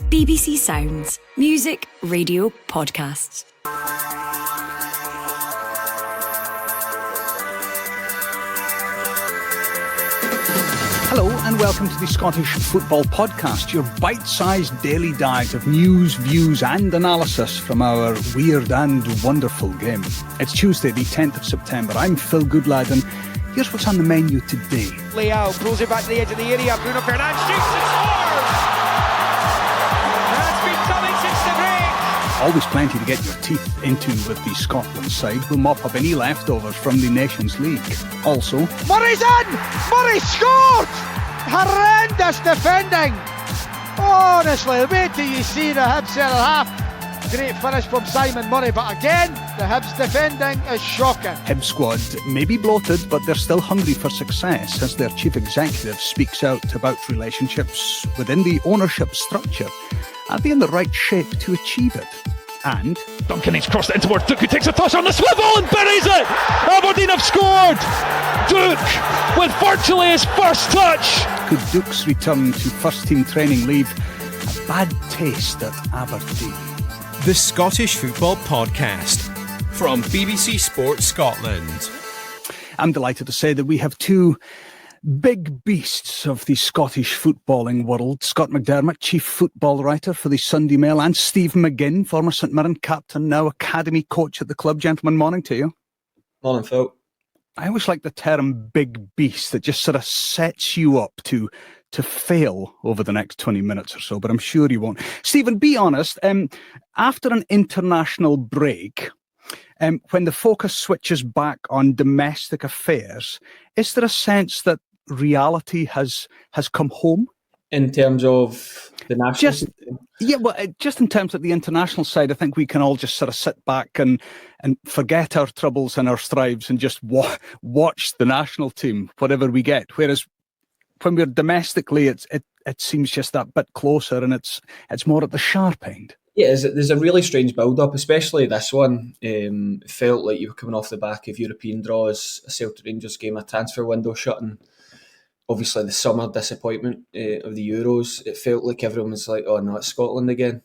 BBC Sounds. Music, radio, podcasts. Hello and welcome to the Scottish Football Podcast, your bite-sized daily diet of news, views and analysis from our weird and wonderful game. It's Tuesday the 10th of September. I'm Phil Goodlad and here's what's on the menu today. Leao throws it back to the edge of the area. Bruno Fernandes shoots and scores! That's been coming since the break. Always plenty to get your teeth into with the Scotland side. We'll mop up any leftovers from the Nations League. Also, Murray's in! Murray scored! Horrendous defending! Honestly, wait till you see the Hibs centre half. Great finish from Simon Murray, but again, the Hibs defending is shocking. Hibs squad may be bloated, but they're still hungry for success as their chief executive speaks out about relationships within the ownership structure. Are they in the right shape to achieve it? And Duncan, he's crossed it in towards Duke, who takes a toss on the swivel and buries it! Aberdeen have scored! Duke with virtually his first touch! could Duke's return to first-team training leave a bad taste at Aberdeen? The Scottish Football Podcast from BBC Sports Scotland. I'm delighted to say that we have two big beasts of the Scottish footballing world. Scott McDermott, chief football writer for the Sunday Mail, and Steve McGinn, former St Mirren captain, now academy coach at the club. Gentlemen, morning to you. Morning, Phil. I always like the term big beast. That just sort of sets you up to fail over the next 20 minutes or so, but I'm sure you won't. Stephen, be honest, after an international break, when the focus switches back on domestic affairs, is there a sense that reality has come home? In terms of the national just in terms of the international side, I think we can all just sort of sit back and forget our troubles and our strives and just watch the national team, whatever we get. Whereas when we're domestically, it seems just that bit closer and it's more at the sharp end. Yeah, there's a really strange build-up, especially this one. Felt like you were coming off the back of European draws, a Celtic Rangers game, a transfer window shutting. Obviously, the summer disappointment of the Euros. It felt like everyone was like, oh no, it's Scotland again.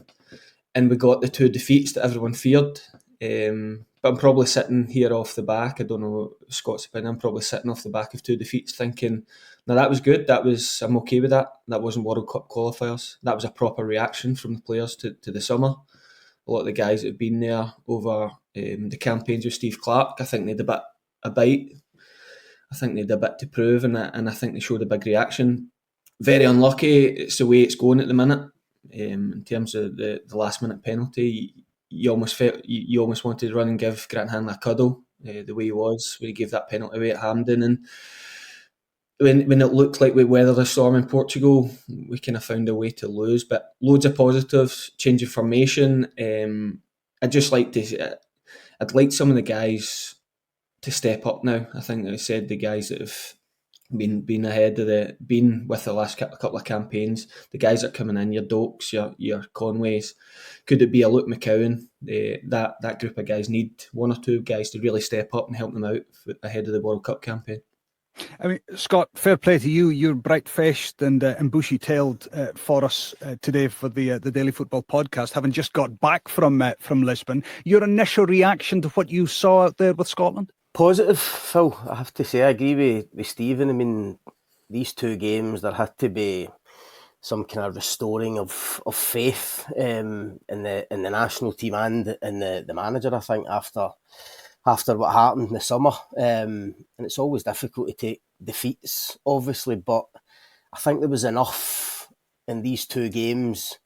And we got the two defeats that everyone feared. But I'm probably sitting here off the back, I don't know Scott's opinion, I'm probably sitting off the back of two defeats thinking, no, that was good. I'm okay with that. That wasn't World Cup qualifiers. That was a proper reaction from the players to the summer. A lot of the guys that have been there over the campaigns with Steve Clarke, I think they had a bite. I think they had a bit to prove, and I think they showed a big reaction. Very unlucky. It's the way it's going at the minute. In terms of the last minute penalty, you almost wanted to run and give Grant Hanley a cuddle. The way he was when he gave that penalty away at Hampden, and when it looked like we weathered a storm in Portugal, we kind of found a way to lose. But loads of positives, change of formation. I'd like some of the guys to step up now. I think I said the guys that have been with the last couple of campaigns, the guys that are coming in, your Dokes, your Conways, could it be a Luke McCowan? That group of guys need one or two guys to really step up and help them out ahead of the World Cup campaign. I mean, Scott, fair play to you. You're bright-faced and bushy-tailed for us today for the Daily Football Podcast, having just got back from Lisbon. Your initial reaction to what you saw out there with Scotland? Positive, Phil. I have to say, I agree with Stephen. I mean, these two games, there had to be some kind of restoring of faith in the national team and in the manager, I think, after what happened in the summer. And it's always difficult to take defeats, obviously, but I think there was enough in these two games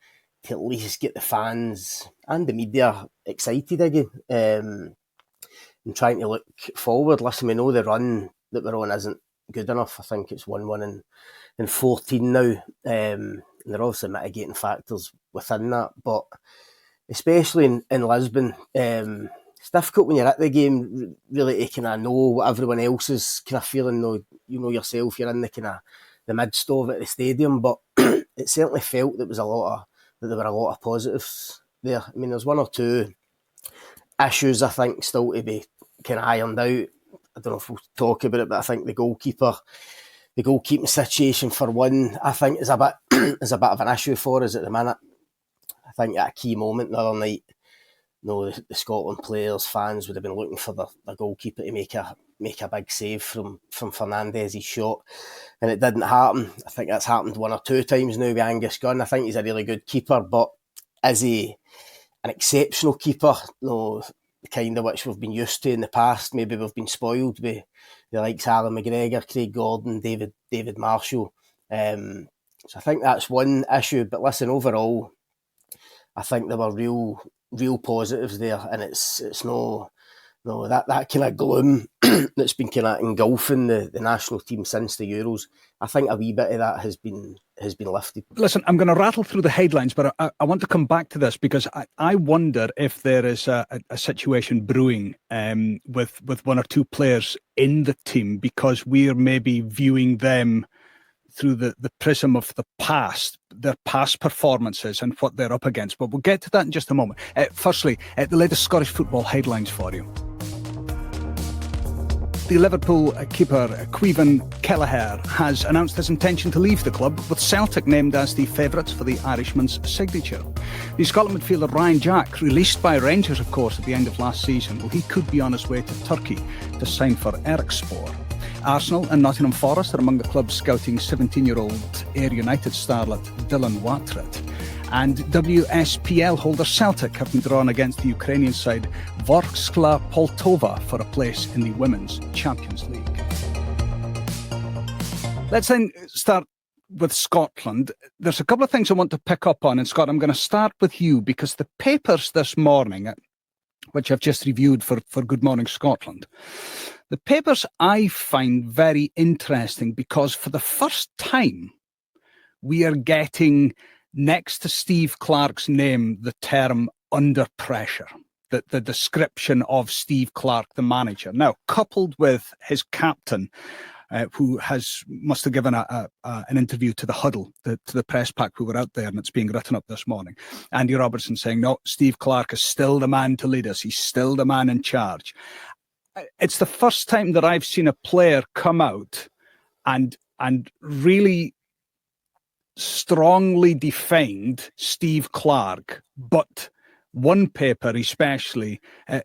to at least get the fans and the media excited again. And trying to look forward. Listen, we know the run that we're on isn't good enough. I think it's 1-1 in 14 now. And there are obviously mitigating factors within that. But especially in Lisbon, it's difficult when you're at the game really to kind of know what everyone else is kind of feeling. Though you know yourself, you're in the kind of the midst of it at the stadium. But it certainly felt that there were a lot of positives there. I mean, there's one or two issues I think still to be kind of ironed out. I don't know if we'll talk about it, but I think the goalkeeping situation for one, I think is a bit of an issue for us at the minute. I think at a key moment the other night, the Scotland players, fans would have been looking for the goalkeeper to make a big save from Fernandez's shot, and it didn't happen. I think that's happened 1 or 2 times now with Angus Gunn. I think he's a really good keeper, but is he an exceptional keeper? No, the kind of which we've been used to in the past. Maybe we've been spoiled with the likes of Alan McGregor, Craig Gordon, David Marshall. So I think that's one issue. But listen, overall, I think there were real positives there, and it's no that kind of gloom that's been kind of engulfing the national team since the Euros. I think a wee bit of that has been lifted. Listen, I'm going to rattle through the headlines, but I want to come back to this because I wonder if there is a situation brewing with 1 or 2 players in the team because we're maybe viewing them through the prism of their past performances and what they're up against. But we'll get to that in just a moment. Firstly, the latest Scottish football headlines for you. The Liverpool keeper Caoimhin Kelleher has announced his intention to leave the club, with Celtic named as the favourites for the Irishman's signature. The Scotland midfielder Ryan Jack, released by Rangers, of course, at the end of last season, well, he could be on his way to Turkey to sign for Erikspor. Arsenal and Nottingham Forest are among the clubs scouting 17-year-old Ayr United starlet Dylan Watrat. And WSPL holder Celtic have been drawn against the Ukrainian side Vorskla Poltava for a place in the Women's Champions League. Let's then start with Scotland. There's a couple of things I want to pick up on. And Scott, I'm going to start with you because the papers this morning, which I've just reviewed for Good Morning Scotland, the papers I find very interesting because for the first time we are getting, next to Steve Clarke's name, the term under pressure, the description of Steve Clarke, the manager. Now, coupled with his captain, who must have given an interview to the Huddle, to the press pack who were out there, and it's being written up this morning. Andy Robertson saying, no, Steve Clarke is still the man to lead us. He's still the man in charge. It's the first time that I've seen a player come out and really strongly defined Steve Clarke, but one paper especially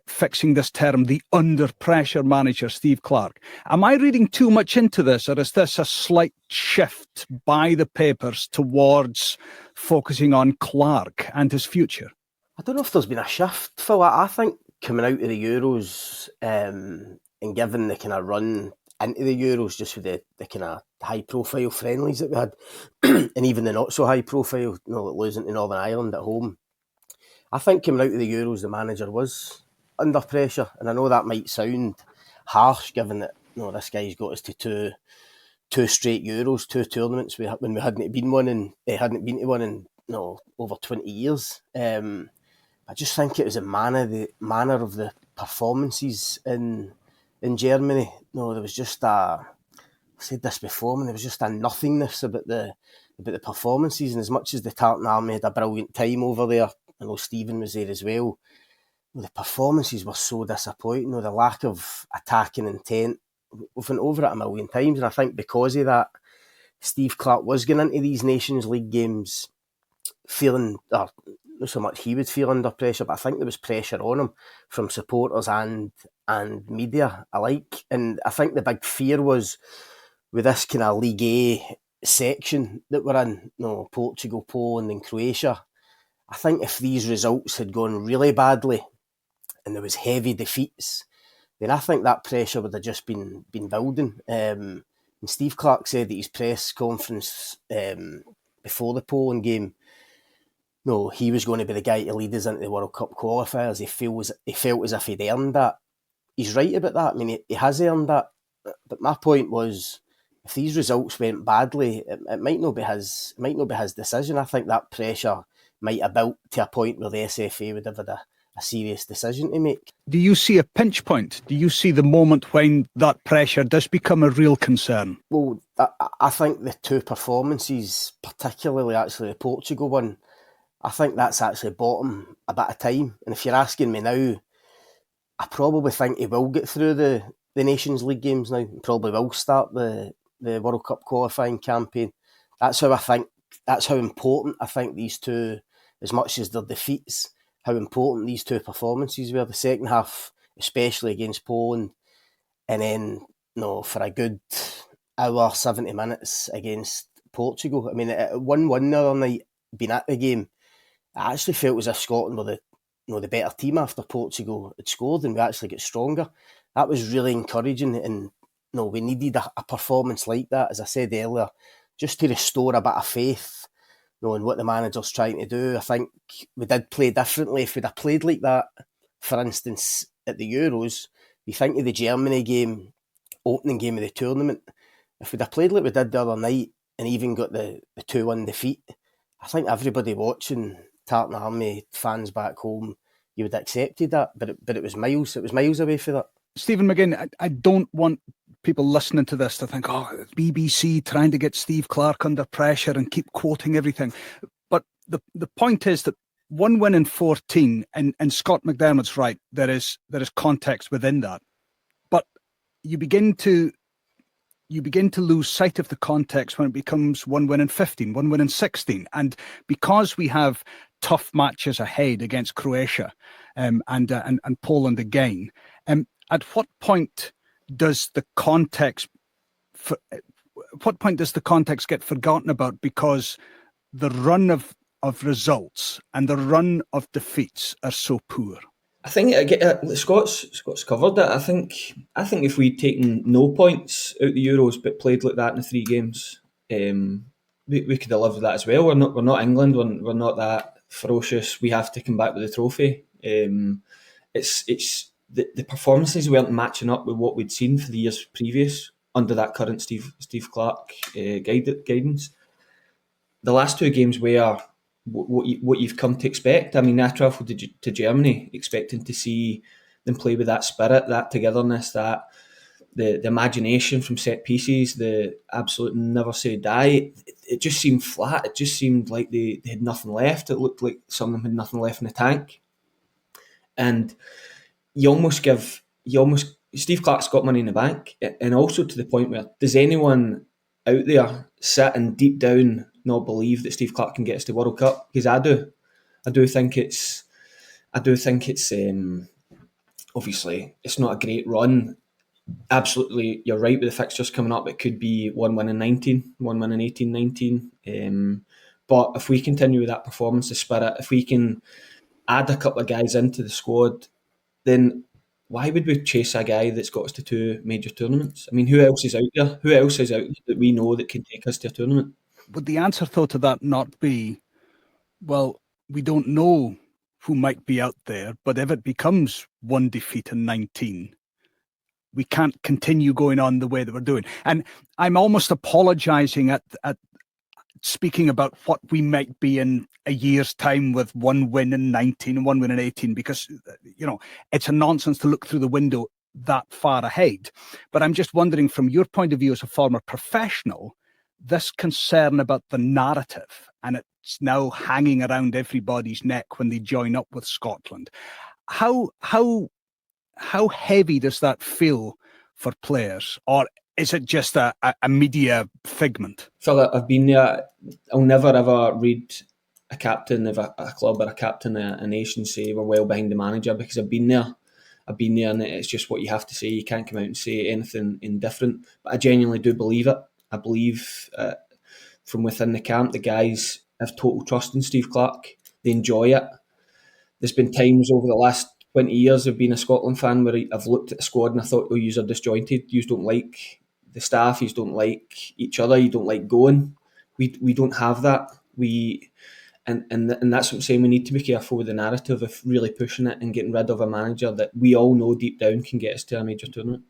fixing this term, the under pressure manager, Steve Clarke. Am I reading too much into this, or is this a slight shift by the papers towards focusing on Clarke and his future? I don't know if there's been a shift, Phil. I think coming out of the Euros and given the kind of run into the Euros, just with the kind of high-profile friendlies that we had, and even the not-so-high-profile, like losing to Northern Ireland at home, I think coming out of the Euros, the manager was under pressure. And I know that might sound harsh, given that this guy's got us to two straight Euros, 2 tournaments when we hadn't been to one in over 20 years. I just think it was the manner of the performances in Germany. There was just I've said this before, there was just a nothingness about the performances. And as much as the Tartan Army had a brilliant time over there, I know Stephen was there as well, the performances were so disappointing. The lack of attacking intent. We've went over it a million times, and I think because of that, Steve Clarke was going into these Nations League games feeling, not so much he would feel under pressure, but I think there was pressure on him from supporters and media alike. And I think the big fear was with this kind of League A section that we're in, Portugal, Poland and Croatia, I think if these results had gone really badly and there was heavy defeats, then I think that pressure would have just been building. And Steve Clarke said at his press conference before the Poland game, he was going to be the guy to lead us into the World Cup qualifiers. He felt as if he'd earned that. He's right about that. I mean, he has earned that. But my point was, if these results went badly, it might not be his decision. I think that pressure might have built to a point where the SFA would have had a serious decision to make. Do you see a pinch point? Do you see the moment when that pressure does become a real concern? Well, I think the 2 performances, particularly actually the Portugal one, I think that's actually bought him a bit of time. And if you're asking me now, I probably think he will get through the Nations League games now. He probably will start the World Cup qualifying campaign. That's how important I think these two as much as their defeats, how important these two performances were. The second half, especially against Poland, and then for a good hour, 70 minutes against Portugal. I mean, 1-1 the other night, being at the game, I actually felt as if Scotland were the better team after Portugal had scored, and we actually got stronger. That was really encouraging, and we needed a performance like that, as I said earlier, just to restore a bit of faith in what the manager's trying to do. I think we did play differently. If we'd have played like that, for instance, at the Euros, you think of the Germany game, opening game of the tournament, if we'd have played like we did the other night and even got the 2-1 defeat, I think everybody watching, Tartan Army fans back home, you would have accepted that, but it was miles away from that. Stephen McGinn, I don't want people listening to this to think, BBC trying to get Steve Clarke under pressure and keep quoting everything. But the point is that 1 win in 14, and Scott McDermott's right, there is context within that. But you begin to lose sight of the context when it becomes 1 win in 15, 1 win in 16. And because we have tough matches ahead against Croatia and Poland again, at what point does the context get forgotten about because the run of results and the run of defeats are so poor? I think Scott's covered that. I think if we'd taken no points out the Euros but played like that in the 3 games, we could have lived with that as well. We're not England. We're not that ferocious. We have to come back with the trophy. It's the performances weren't matching up with what we'd seen for the years previous under that current Steve Clarke guidance. The last 2 games were what you've come to expect. I mean, I travelled to Germany expecting to see them play with that spirit, that togetherness, that the imagination from set pieces, the absolute never say die. It just seemed flat. It just seemed like they had nothing left. It looked like some of them had nothing left in the tank. And Steve Clarke's got money in the bank, and also to the point where, does anyone out there sit and deep down not believe that Steve Clarke can get us to World Cup? Because I do. I do think it's obviously it's not a great run. Absolutely, you're right with the fixtures coming up. It could be 1 win in 19, 1 win in 18, 19. But if we continue with that performance, the spirit, if we can add a couple of guys into the squad, then why would we chase a guy that's got us to 2 major tournaments? I mean, who else is out there? Who else is out there that we know that can take us to a tournament? Would the answer, though, to that not be, well, we don't know who might be out there, but if it becomes 1 defeat in 19, we can't continue going on the way that we're doing. And I'm almost apologising at speaking about what we might be in a year's time with 1 win in 19 and 1 win in 18, because, it's a nonsense to look through the window that far ahead. But I'm just wondering, from your point of view as a former professional, this concern about the narrative, and it's now hanging around everybody's neck when they join up with Scotland. How heavy does that feel for players, or is it just a media figment? Phil, I've been there. I'll never ever read a captain of a club or a captain of a nation say we're well behind the manager, because I've been there, and it's just what you have to say. You can't come out and say anything indifferent. But I genuinely do believe it. I believe from within the camp, the guys have total trust in Steve Clarke. They enjoy it. There's been times over the last 20 years of being a Scotland fan where I've looked at the squad and I thought, you are disjointed. You don't like the staff. You don't like each other. You don't like going. We don't have that. And that's what I'm saying. We need to be careful with the narrative of really pushing it and getting rid of a manager that we all know deep down can get us to a major tournament.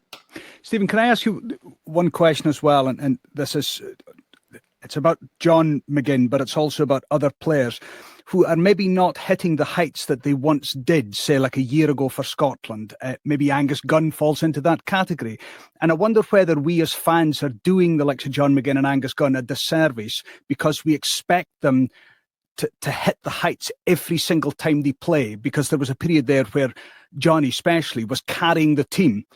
Stephen, can I ask you one question as well? And it's about John McGinn, but it's also about other players who are maybe not hitting the heights that they once did, say like a year ago for Scotland. Maybe Angus Gunn falls into that category. And I wonder whether we as fans are doing the likes of John McGinn and Angus Gunn a disservice because we expect them to hit the heights every single time they play, because there was a period there where Johnny especially was carrying the team,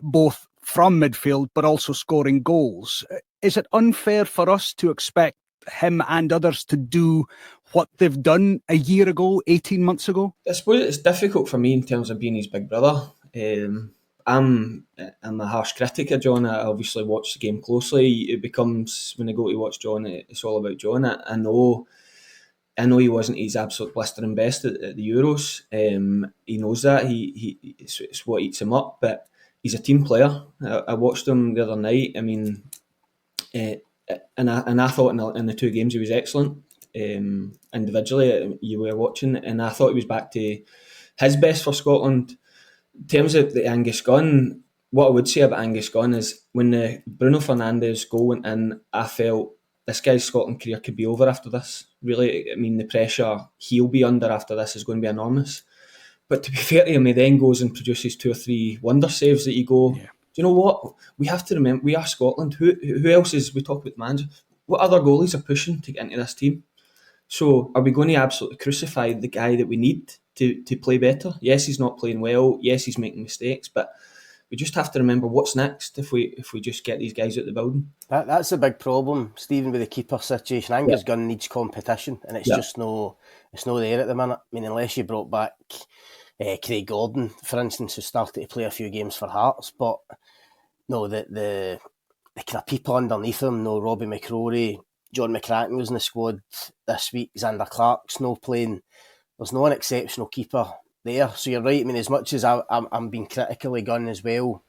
both from midfield but also scoring goals. Is it unfair for us to expect him and others to do what they've done a year ago, 18 months ago? I suppose it's difficult for me in terms of being his big brother. I'm a harsh critic of John. I obviously watch the game closely. It becomes, when I go to watch John, it's all about John. I know he wasn't his absolute blistering best at the Euros. He knows that. It's what eats him up. But he's a team player. I watched him the other night. I mean, and I thought in the two games he was excellent. Individually, you were watching, and I thought he was back to his best for Scotland. In terms of the Angus Gunn, what I would say about Angus Gunn is when the Bruno Fernandes goal went in, I felt this guy's Scotland career could be over after this. Really, I mean, the pressure he'll be under after this is going to be enormous. But to be fair to him, he then goes and produces 2 or 3 wonder saves that you go, do you know what? We have to remember, we are Scotland. Who else is, we talk about the manager, what other goalies are pushing to get into this team? So are we going to absolutely crucify the guy that we need to play better? Yes, he's not playing well. Yes, he's making mistakes, but we just have to remember what's next if we just get these guys out the building. That's a big problem, Stephen, with the keeper situation. Angus Gunn needs competition, and it's just it's no there at the minute. I mean, unless you brought back Craig Gordon, for instance, who started to play a few games for Hearts, but no, the kind of people underneath him, no, Robbie McCrory, John McCracken was in the squad this week, Xander Clark's no playing. There's no an exceptional keeper there. So you're right, I mean, as much as I'm being critical of Gunn as well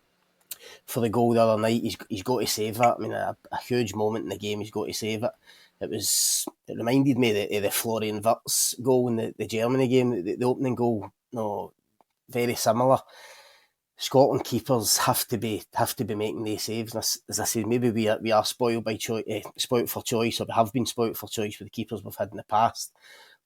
for the goal the other night, he's got to save that. I mean, a huge moment in the game, he's got to save it. It reminded me of the Florian Wirtz goal in the Germany game, the opening goal, no, very similar. Scotland keepers have to be making these saves. And as I say, maybe we are spoiled for choice, or we have been spoiled for choice with the keepers we've had in the past.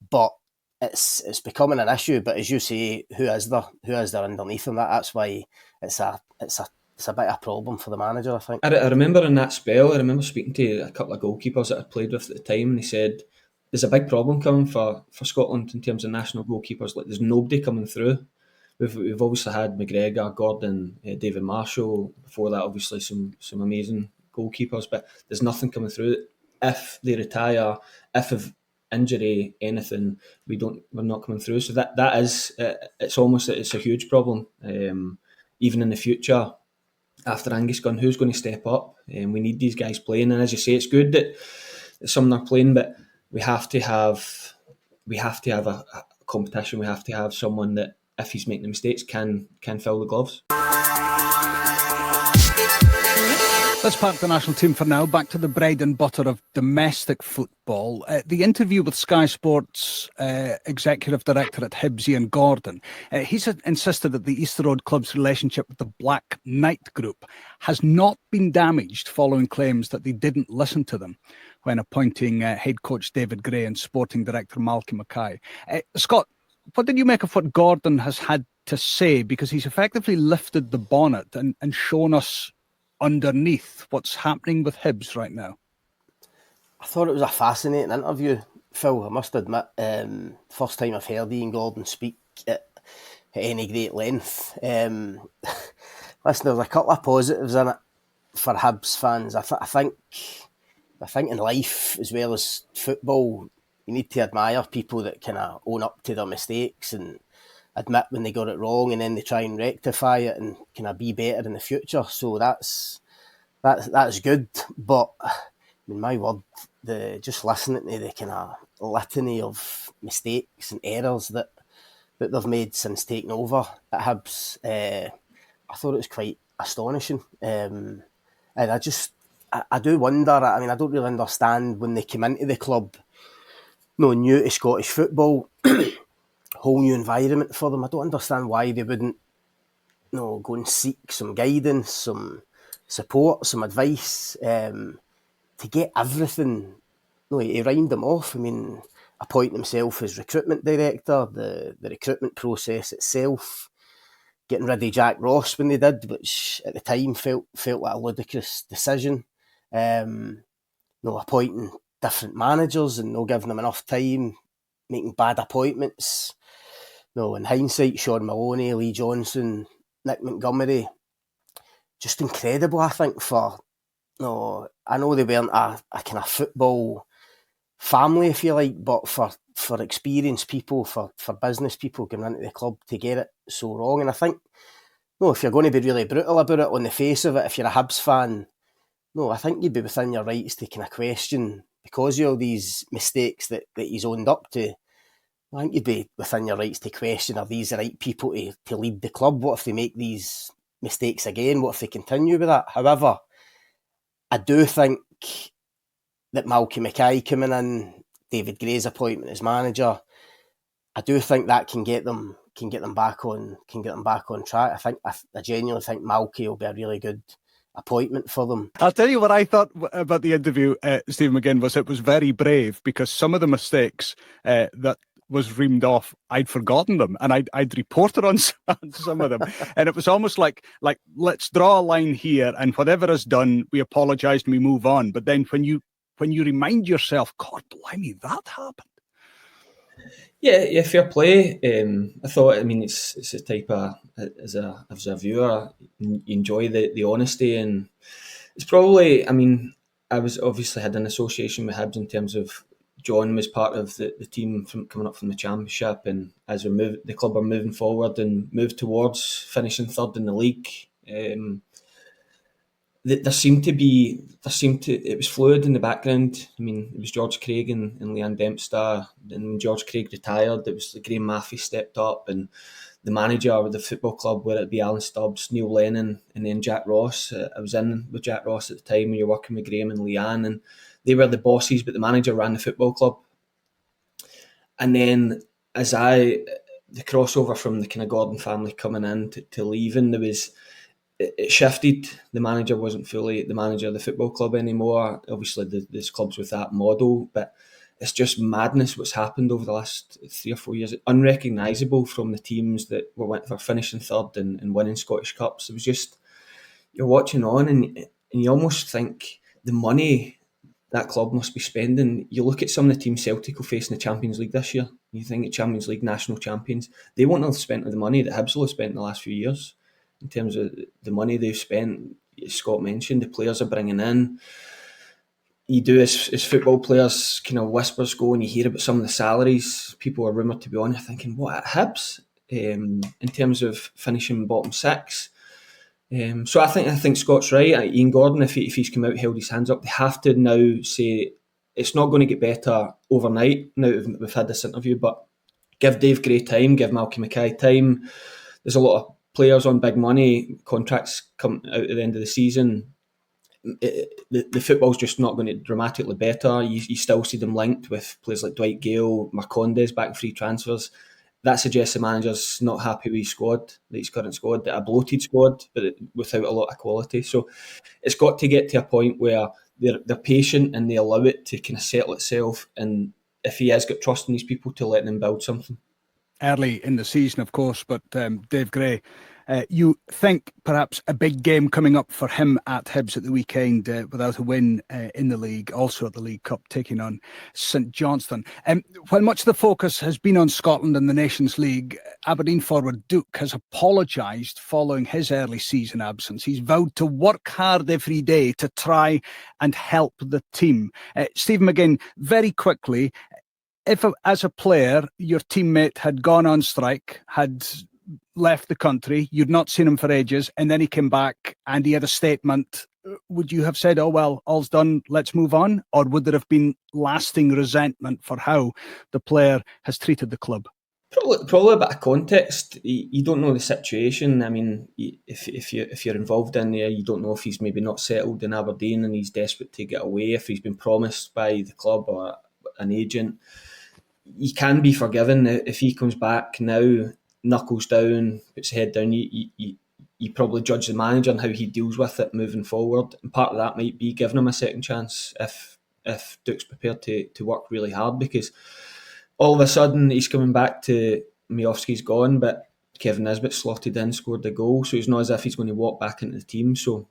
But it's becoming an issue. But as you say, who is there underneath them? That's why it's a bit of a problem for the manager, I think. I remember in that spell, I remember speaking to a couple of goalkeepers that I played with at the time, and they said there's a big problem coming for Scotland in terms of national goalkeepers. Like, there's nobody coming through. We've obviously had McGregor, Gordon, David Marshall. Before that, obviously some amazing goalkeepers, but there's nothing coming through. If they retire, if of injury, anything, we're not coming through. So that is, it's a huge problem. Even in the future, after Angus Gunn, who's going to step up? We need these guys playing, and as you say, it's good that some are playing, but we have to have a competition. We have to have someone that, if he's making the mistakes, can fill the gloves. Let's park the national team for now. Back to the bread and butter of domestic football. The interview with Sky Sports Executive Director at Hibs, Ian Gordon, he's insisted that the Easter Road Club's relationship with the Black Knight Group has not been damaged following claims that they didn't listen to them when appointing head coach David Gray and sporting director Malky Mackay. Scott, what did you make of what Gordon has had to say? Because he's effectively lifted the bonnet and shown us underneath what's happening with Hibs right now. I thought it was a fascinating interview, Phil. I must admit, first time I've heard Ian Gordon speak at any great length. Listen, there's a couple of positives in it for Hibs fans. I think in life as well as football, you need to admire people that kind of own up to their mistakes and admit when they got it wrong, and then they try and rectify it and kind of be better in the future. So that's good. But I mean, my word, just listening to the kind of litany of mistakes and errors that they've made since taking over at Hibs, I thought it was quite astonishing. And I do wonder. I mean, I don't really understand when they came into the club, new to Scottish football, whole new environment for them. I don't understand why they wouldn't go and seek some guidance, some support, some advice, to get everything. He rhymed them off. I mean, appointing himself as recruitment director, the recruitment process itself, getting rid of Jack Ross when they did, which at the time felt like a ludicrous decision. Appointing different managers and not giving them enough time, making bad appointments. In hindsight, Sean Maloney, Lee Johnson, Nick Montgomery, just incredible, I think, for, I know they weren't a kind of football family, if you like, but for experienced people, for business people going into the club to get it so wrong. And I think, no, if you're going to be really brutal about it on the face of it, if you're a Hibs fan, no, I think you'd be within your rights to kind of question, because of all these mistakes that he's owned up to, I think you'd be within your rights to question, are these the right people to lead the club? What if they make these mistakes again? What if they continue with that? However, I do think that Malky Mackay coming in, David Gray's appointment as manager, I do think that can get them back on track. I genuinely think Malky will be a really good appointment for them. I'll tell you what I thought about the interview, Stephen McGinn, was it was very brave, because some of the mistakes that was reamed off, I'd forgotten them, and I'd reported on some of them, and it was almost like let's draw a line here, and whatever is done, we apologise and we move on. But then when you remind yourself, God blimey, that happened. Yeah, fair play. I thought, I mean, it's a type of, as a viewer, you enjoy the honesty, and it's probably, I mean, I was obviously had an association with Hibs in terms of John was part of the team coming up from the Championship, and as the club are moving forward and move towards finishing third in the league, it was fluid in the background. I mean, it was George Craig and Leanne Dempster, and when George Craig retired, it was Graham Maffey stepped up, and the manager of the football club, whether it be Alan Stubbs, Neil Lennon, and then Jack Ross. I was in with Jack Ross at the time when you were working with Graham and Leanne, and they were the bosses, but the manager ran the football club. And then the crossover from the kind of Gordon family coming in to leaving, it shifted. The manager wasn't fully the manager of the football club anymore. Obviously, there's clubs with that model, but it's just madness what's happened over the last 3 or 4 years. Unrecognisable from the teams that were finishing third and winning Scottish Cups. It was just, you're watching on and you almost think the money that club must be spending. You look at some of the teams Celtic will face in the Champions League this year. You think of Champions League national champions. They won't have spent the money that Hibs will have spent in the last few years. In terms of the money they've spent, as Scott mentioned, the players are bringing in. You do as football players, kind of whispers go and you hear about some of the salaries. People are rumoured to be on. You're thinking, what, at Hibs? In terms of finishing bottom six. So I think Scott's right. Ian Gordon, if he's come out, held his hands up, they have to now say it's not going to get better overnight. Now we've had this interview, but give Dave Gray time, give Malky Mackay time. There's a lot of players on big money, contracts come out at the end of the season. The football's just not going to dramatically better. You still see them linked with players like Dwight Gale, Marcondes back in free transfers. That suggests the manager's not happy with his current squad, a bloated squad, but without a lot of quality. So it's got to get to a point where they're patient and they allow it to kind of settle itself. And if he has got trust in these people, to let them build something. Early in the season, of course, but Dave Gray, you think perhaps a big game coming up for him at Hibs at the weekend without a win in the league, also at the League Cup, taking on St Johnstone. While much of the focus has been on Scotland and the Nations League, Aberdeen forward Duke has apologised following his early season absence. He's vowed to work hard every day to try and help the team. Stephen McGinn, very quickly, if as a player your teammate had gone on strike, had left the country, you'd not seen him for ages, and then he came back and he had a statement, would you have said, oh well, all's done, let's move on? Or would there have been lasting resentment for how the player has treated the club? Probably a bit of context. You don't know the situation. I mean, if you're involved in there, you don't know if he's maybe not settled in Aberdeen and he's desperate to get away, if he's been promised by the club or an agent. You can be forgiven if he comes back now, knuckles down, puts his head down. You probably judge the manager and how he deals with it moving forward. And part of that might be giving him a second chance if Duke's prepared to work really hard, because all of a sudden he's coming back to Miofsky's gone, but Kevin Nisbet slotted in, scored the goal, so it's not as if he's going to walk back into the team. So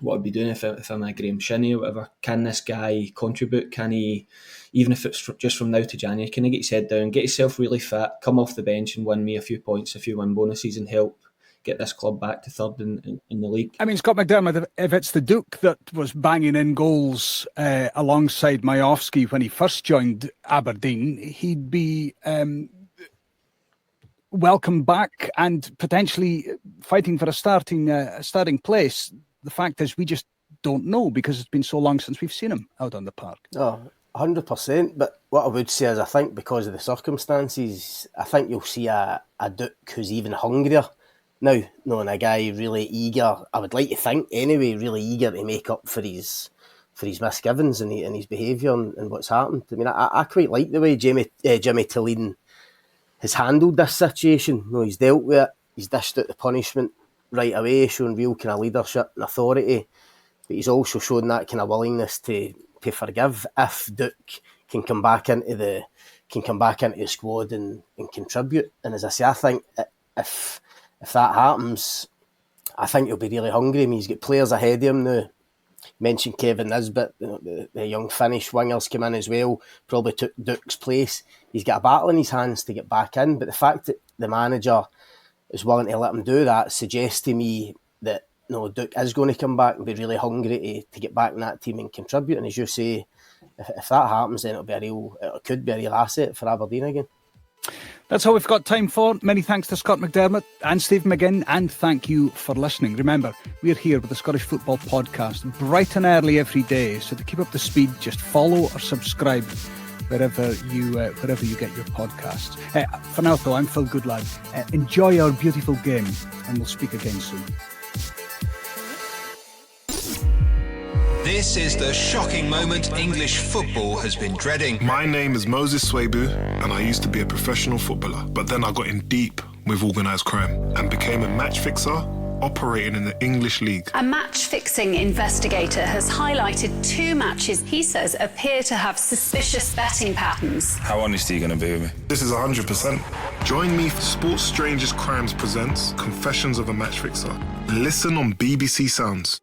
what I'd be doing if I'm a Graham Shinney or whatever, can this guy contribute? Can he, even if it's just from now to January, can he get his head down, get himself really fit, come off the bench and win me a few points, a few win bonuses and help get this club back to third in the league. I mean, Scott McDermott, if it's the Duke that was banging in goals alongside Majowski when he first joined Aberdeen, he'd be welcome back and potentially fighting for a starting place. The fact is, we just don't know because it's been so long since we've seen him out on the park. Oh, 100%. But what I would say is, I think because of the circumstances, I think you'll see a Duke who's even hungrier now, knowing a guy really eager, I would like to think anyway, really eager to make up for his misgivings and his behaviour and what's happened. I mean, I quite like the way Jimmy Tillene has handled this situation. You know, he's dealt with it, he's dished out the punishment right away, showing real kind of leadership and authority, but he's also shown that kind of willingness to forgive if Duke can come back into the squad and contribute. And as I say, I think if that happens, I think he'll be really hungry. I mean, he's got players ahead of him now. Mentioned Kevin Nisbet, the young Finnish wingers came in as well, probably took Duke's place. He's got a battle in his hands to get back in, but the fact that the manager is willing to let him do that suggests to me that Duke is going to come back and be really hungry to get back in that team and contribute. And as you say, if that happens, then it could be a real asset for Aberdeen again. That's all we've got time for. Many thanks to Scott McDermott and Steve McGinn, and thank you for listening. Remember, we're here with the Scottish Football Podcast bright and early every day, so to keep up the speed, just follow or subscribe wherever you get your podcasts. For now, though, I'm Phil Goodlad. Enjoy our beautiful game, and we'll speak again soon. This is the shocking moment English football has been dreading. My name is Moses Swabu, and I used to be a professional footballer. But then I got in deep with organised crime and became a match fixer operating in the English League. A match-fixing investigator has highlighted 2 matches he says appear to have suspicious betting patterns. How honest are you going to be with me? This is 100%. Join me for Sports Strangest Crimes presents Confessions of a Match Fixer. Listen on BBC Sounds.